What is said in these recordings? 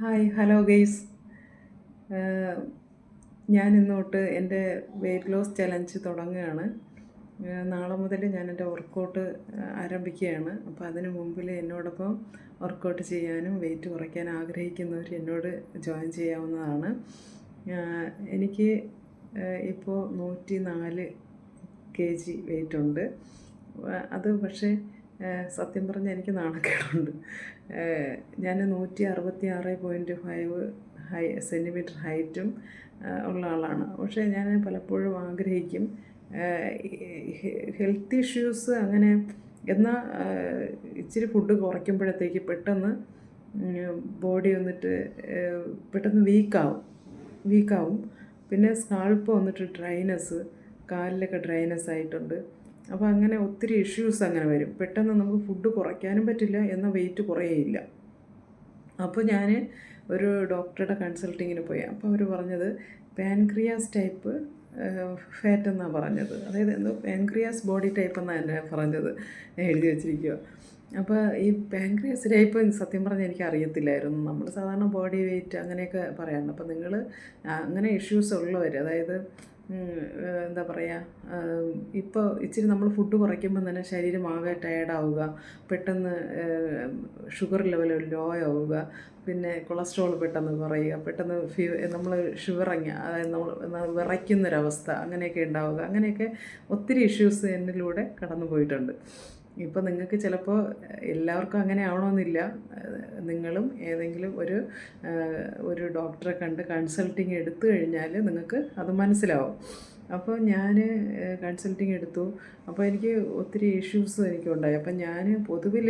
Hi hello guys. ഞാൻ ഇന്ന് തൊട്ട് എൻ്റെ വെയ്റ്റ് ലോസ് ചലഞ്ച് തുടങ്ങുകയാണ്. നാളെ മുതൽ ഞാൻ എൻ്റെ വർക്കൗട്ട് ആരംഭിക്കുകയാണ്. അപ്പോൾ അതിന് മുമ്പിൽ എന്നോടൊപ്പം വർക്കൗട്ട് ചെയ്യാനും വെയിറ്റ് കുറയ്ക്കാൻ ആഗ്രഹിക്കുന്നവർ എന്നോട് ജോയിൻ ചെയ്യാവുന്നതാണ്. എനിക്ക് ഇപ്പോൾ 104 kg വെയിറ്റ് ഉണ്ട്. അത് പക്ഷേ സത്യം പറഞ്ഞാൽ എനിക്ക് നാണക്കേടുണ്ട്. ഞാൻ 166.5 സെൻറ്റിമീറ്റർ ഹൈറ്റും ഉള്ള ആളാണ്. പക്ഷേ ഞാൻ പലപ്പോഴും ആഗ്രഹിക്കും ഹെൽത്ത് ഇഷ്യൂസ് അങ്ങനെ എന്നാൽ ഇച്ചിരി ഫുഡ് കുറയ്ക്കുമ്പോഴത്തേക്ക് പെട്ടെന്ന് ബോഡി വന്നിട്ട് പെട്ടെന്ന് വീക്കാവും. പിന്നെ സ്കാൾപ്പ് വന്നിട്ട് ഡ്രൈനെസ്, കാലിലൊക്കെ ഡ്രൈനെസ് ആയിട്ടുണ്ട്. അപ്പോൾ അങ്ങനെ ഒത്തിരി ഇഷ്യൂസ് അങ്ങനെ വരും. പെട്ടെന്ന് നമുക്ക് ഫുഡ് കുറയ്ക്കാനും പറ്റില്ല, എന്നാൽ വെയിറ്റ് കുറയേയില്ല. അപ്പോൾ ഞാൻ ഒരു ഡോക്ടറുടെ കൺസൾട്ടിങ്ങിന് പോയി. അപ്പോൾ അവർ പറഞ്ഞത് പാൻക്രിയാസ് ടൈപ്പ് ഫാറ്റ് എന്നാണ് പറഞ്ഞത്. അതായത് എന്തോ പാൻക്രിയാസ് ബോഡി ടൈപ്പ് എന്നാണ് എന്നെ പറഞ്ഞത്, എഴുതി വച്ചിരിക്കുക. അപ്പോൾ ഈ പാൻക്രിയാസ് ടൈപ്പ് സത്യം പറഞ്ഞാൽ എനിക്ക് അറിയത്തില്ലായിരുന്നു. നമ്മൾ സാധാരണ ബോഡി വെയിറ്റ് അങ്ങനെയൊക്കെ പറയാറുണ്ട്. അപ്പോൾ നിങ്ങൾ അങ്ങനെ ഇഷ്യൂസ് ഉള്ളവർ, അതായത് എന്താ പറയുക, ഇപ്പോൾ ഇച്ചിരി നമ്മൾ ഫുഡ് കുറയ്ക്കുമ്പോൾ തന്നെ ശരീരം ആകെ ടയേർഡാവുക, പെട്ടെന്ന് ഷുഗർ ലെവൽ ലോ ആവുക, പിന്നെ കൊളസ്ട്രോൾ പെട്ടെന്ന് കുറയുക, പെട്ടെന്ന് നമ്മൾ ഷിവറിങ്, അതായത് നമ്മൾ വിറയ്ക്കുന്നൊരവസ്ഥ അങ്ങനെയൊക്കെ ഉണ്ടാവുക, അങ്ങനെയൊക്കെ ഒത്തിരി ഇഷ്യൂസ് എന്നിലൂടെ കടന്നു പോയിട്ടുണ്ട്. ഇപ്പോൾ നിങ്ങൾക്ക് ചിലപ്പോൾ എല്ലാവർക്കും അങ്ങനെ ആവണമെന്നില്ല. നിങ്ങളും ഏതെങ്കിലും ഒരു ഡോക്ടറെ കണ്ട് കൺസൾട്ടിങ് എടുത്തു കഴിഞ്ഞാൽ നിങ്ങൾക്ക് അത് മനസ്സിലാവും. അപ്പോൾ ഞാൻ കൺസൾട്ടിങ് എടുത്തു. അപ്പോൾ എനിക്ക് ഒത്തിരി ഇഷ്യൂസ് എനിക്കുണ്ടായി. അപ്പം ഞാൻ പൊതുവിൽ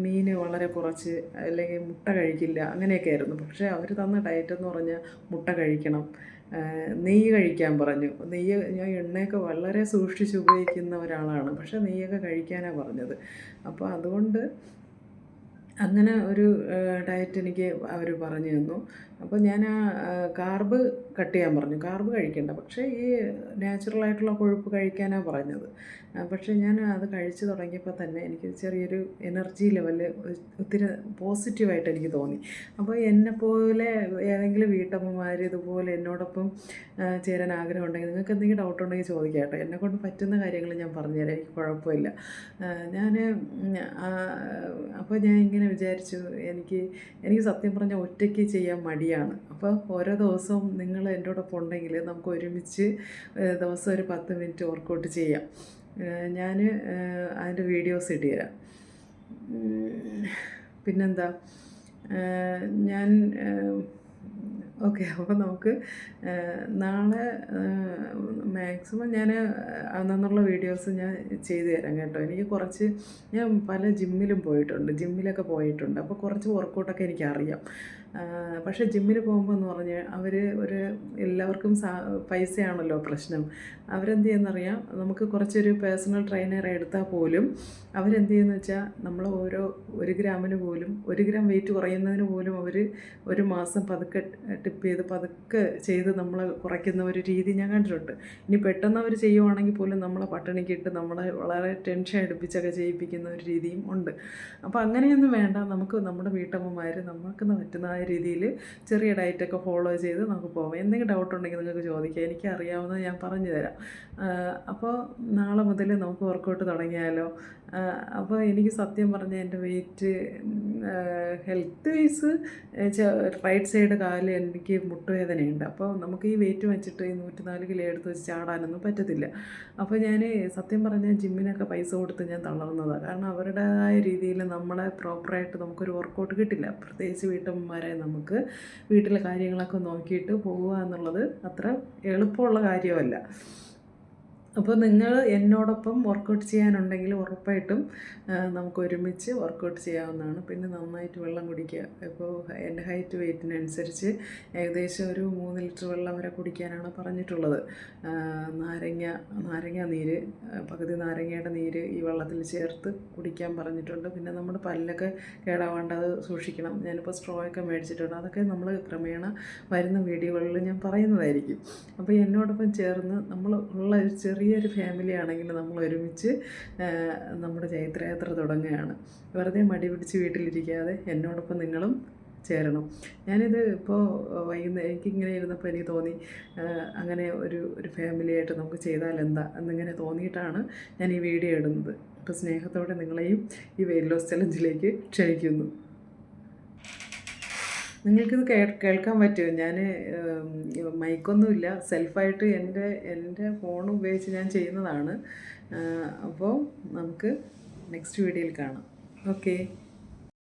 മീൻ വളരെ കുറച്ച്, അല്ലെങ്കിൽ മുട്ട കഴിക്കില്ല, അങ്ങനെയൊക്കെ ആയിരുന്നു. പക്ഷേ അവർ തന്ന ഡയറ്റ് എന്ന് പറഞ്ഞാൽ മുട്ട കഴിക്കണം, നെയ്യ് കഴിക്കാൻ പറഞ്ഞു. ഞാൻ എണ്ണയൊക്കെ വളരെ സൂക്ഷിച്ച് ഉപയോഗിക്കുന്ന ഒരാളാണ്, പക്ഷേ നെയ്യൊക്കെ കഴിക്കാനാണ് പറഞ്ഞത്. അപ്പോൾ അതുകൊണ്ട് അങ്ങനെ ഒരു ഡയറ്റ് എനിക്ക് അവർ പറഞ്ഞു തന്നു. അപ്പോൾ ഞാൻ കാർബ് കട്ട് ചെയ്യാൻ പറഞ്ഞു. കാർബ് കഴിക്കണ്ട, പക്ഷേ ഈ നാച്ചുറലായിട്ടുള്ള കൊഴുപ്പ് കഴിക്കാനാണ് പറഞ്ഞത്. പക്ഷേ ഞാൻ അത് കഴിച്ചു തുടങ്ങിയപ്പോൾ തന്നെ എനിക്ക് ചെറിയൊരു എനർജി ലെവല് ഒത്തിരി പോസിറ്റീവായിട്ട് എനിക്ക് തോന്നി. അപ്പോൾ എന്നെപ്പോലെ ഏതെങ്കിലും വീട്ടമ്മമാർ ഇതുപോലെ എന്നോടൊപ്പം ചേരാൻ ആഗ്രഹം ഉണ്ടെങ്കിൽ, നിങ്ങൾക്ക് എന്തെങ്കിലും ഡൗട്ട് ഉണ്ടെങ്കിൽ ചോദിക്കാം കേട്ടോ. എന്നെക്കൊണ്ട് പറ്റുന്ന കാര്യങ്ങൾ ഞാൻ പറഞ്ഞുതരാം, എനിക്ക് കുഴപ്പമില്ല. ഞാൻ അപ്പോൾ ഞാൻ ഇങ്ങനെ വിചാരിച്ചു, എനിക്ക് സത്യം പറഞ്ഞാൽ ഒറ്റയ്ക്ക് ചെയ്യാൻ മടിയാണ്. അപ്പോൾ ഓരോ ദിവസവും നിങ്ങൾ എന്നോടൊപ്പം ഉണ്ടെങ്കിൽ നമുക്ക് ഒരുമിച്ച് ദിവസം ഒരു 10 മിനിറ്റ് വർക്കൗട്ട് ചെയ്യാം. ഞാൻ അതിൻ്റെ വീഡിയോസ് ഇട്ടുതരാം. പിന്നെന്താ, ഞാൻ ഓക്കെ. അപ്പോൾ നമുക്ക് നാളെ മാക്സിമം ഞാൻ അന്നുള്ള വീഡിയോസ് ഞാൻ ചെയ്തു തരാം കേട്ടോ. ഞാൻ പല ജിമ്മിലൊക്കെ പോയിട്ടുണ്ട്. അപ്പോൾ കുറച്ച് വർക്കൗട്ടൊക്കെ എനിക്കറിയാം. പക്ഷേ ജിമ്മിൽ പോകുമ്പോൾ എന്ന് പറഞ്ഞാൽ അവർ എല്ലാവർക്കും പൈസയാണല്ലോ പ്രശ്നം. അവരെന്ത് ചെയ്യുന്നറിയാം, നമുക്ക് കുറച്ചൊരു പേഴ്സണൽ ട്രെയിനറെ എടുത്താൽ പോലും അവരെന്ത് ചെയ്യുമെന്ന് വെച്ചാൽ നമ്മൾ 1 ഗ്രാമിന് പോലും 1 ഗ്രാം വെയിറ്റ് കുറയുന്നതിന് പോലും അവർ ഒരു മാസം പതുക്കെ പതുക്കെ ചെയ്ത് നമ്മളെ കുറയ്ക്കുന്ന ഒരു രീതി ഞാൻ കണ്ടിട്ടുണ്ട്. ഇനി പെട്ടെന്ന് അവർ ചെയ്യുവാണെങ്കിൽ പോലും നമ്മളെ പട്ടിണിക്കിട്ട് നമ്മളെ വളരെ ടെൻഷൻ അടുപ്പിച്ചൊക്കെ ചെയ്യിപ്പിക്കുന്ന ഒരു രീതിയും ഉണ്ട്. അപ്പോൾ അങ്ങനെയൊന്നും വേണ്ട. നമുക്ക് നമ്മുടെ വീട്ടമ്മമാർ നമുക്ക് പറ്റുന്ന രീതിയിൽ ചെറിയ ഡയറ്റൊക്കെ ഫോളോ ചെയ്ത് നമുക്ക് പോകാം. എന്തെങ്കിലും ഡൗട്ട് ഉണ്ടെങ്കിൽ നിങ്ങൾക്ക് ചോദിക്കാം, എനിക്ക് അറിയാവുന്നത് ഞാൻ പറഞ്ഞു തരാം. അപ്പോൾ നാളെ മുതൽ നമുക്ക് വർക്കൗട്ട് തുടങ്ങിയാലോ. അപ്പോൾ എനിക്ക് സത്യം പറഞ്ഞാൽ എൻ്റെ weight health wise right side കാല് എനിക്ക് മുട്ടുവേദനയുണ്ട്. അപ്പോൾ നമുക്ക് ഈ വെയിറ്റ് വെച്ചിട്ട് ഈ 104 കിലോ എടുത്ത് വെച്ച് ചാടാനൊന്നും പറ്റത്തില്ല. അപ്പോൾ ഞാൻ സത്യം പറഞ്ഞാൽ ജിമ്മിനൊക്കെ പൈസ കൊടുത്ത് ഞാൻ തളർന്നതാണ്. കാരണം അവരുടേതായ രീതിയിൽ നമ്മളെ പ്രോപ്പറായിട്ട് നമുക്കൊരു വർക്കൗട്ട് കിട്ടില്ല. പ്രത്യേകിച്ച് വീട്ടമ്മമാരെ നമുക്ക് വീട്ടിലെ കാര്യങ്ങളൊക്കെ നോക്കിയിട്ട് പോവുക എന്നുള്ളത് അത്ര എളുപ്പമുള്ള കാര്യമല്ല. അപ്പോൾ നിങ്ങൾ എന്നോടൊപ്പം വർക്കൗട്ട് ചെയ്യാനുണ്ടെങ്കിൽ ഉറപ്പായിട്ടും നമുക്ക് ഒരുമിച്ച് വർക്കൗട്ട് ചെയ്യാവുന്നതാണ്. പിന്നെ നന്നായിട്ട് വെള്ളം കുടിക്കുക. ഇപ്പോൾ എൻ്റെ ഹൈറ്റ് വെയിറ്റിനനുസരിച്ച് ഏകദേശം ഒരു 3 ലിറ്റർ വെള്ളം വരെ കുടിക്കാനാണ് പറഞ്ഞിട്ടുള്ളത്. നാരങ്ങ നീര്, പകുതി നാരങ്ങയുടെ നീര് ഈ വെള്ളത്തിൽ ചേർത്ത് കുടിക്കാൻ പറഞ്ഞിട്ടുണ്ട്. പിന്നെ നമ്മുടെ പല്ലൊക്കെ കേടാവാണ്ട് അത് സൂക്ഷിക്കണം. ഞാനിപ്പോൾ സ്ട്രോ ഒക്കെ മേടിച്ചിട്ടുണ്ട്. അതൊക്കെ നമ്മൾ ക്രമേണ വരുന്ന വീഡിയോകളിൽ ഞാൻ പറയുന്നതായിരിക്കും. അപ്പോൾ എന്നോടൊപ്പം ചേർന്ന് നമ്മൾ ഉള്ള ഒരു ചെറിയൊരു ഫാമിലി ആണെങ്കിൽ നമ്മൾ ഒരുമിച്ച് നമ്മുടെ ജൈത്രയാത്ര തുടങ്ങുകയാണ്. വെറുതെ മടി പിടിച്ച് വീട്ടിലിരിക്കാതെ എന്നോടൊപ്പം നിങ്ങളും ചേരണം. ഞാനിത് ഇപ്പോൾ വൈകുന്നേരം എനിക്കിങ്ങനെ ഇരുന്നപ്പോൾ എനിക്ക് തോന്നി അങ്ങനെ ഒരു ഫാമിലിയായിട്ട് നമുക്ക് ചെയ്താലെന്താ എന്നിങ്ങനെ തോന്നിയിട്ടാണ് ഞാൻ ഈ വീഡിയോ ഇടുന്നത്. അപ്പോൾ സ്നേഹത്തോടെ നിങ്ങളെയും ഈ വെയിറ്റ് ലോസ് ചലഞ്ചിലേക്ക് ക്ഷണിക്കുന്നു. നിങ്ങൾക്കിത് കേൾക്കാൻ പറ്റുമോ? ഞാൻ മൈക്കൊന്നുമില്ല, സെൽഫായിട്ട് എൻ്റെ ഫോൺ ഉപയോഗിച്ച് ഞാൻ ചെയ്യുന്നതാണ്. അപ്പോൾ നമുക്ക് നെക്സ്റ്റ് വീഡിയോയിൽ കാണാം. ഓക്കേ.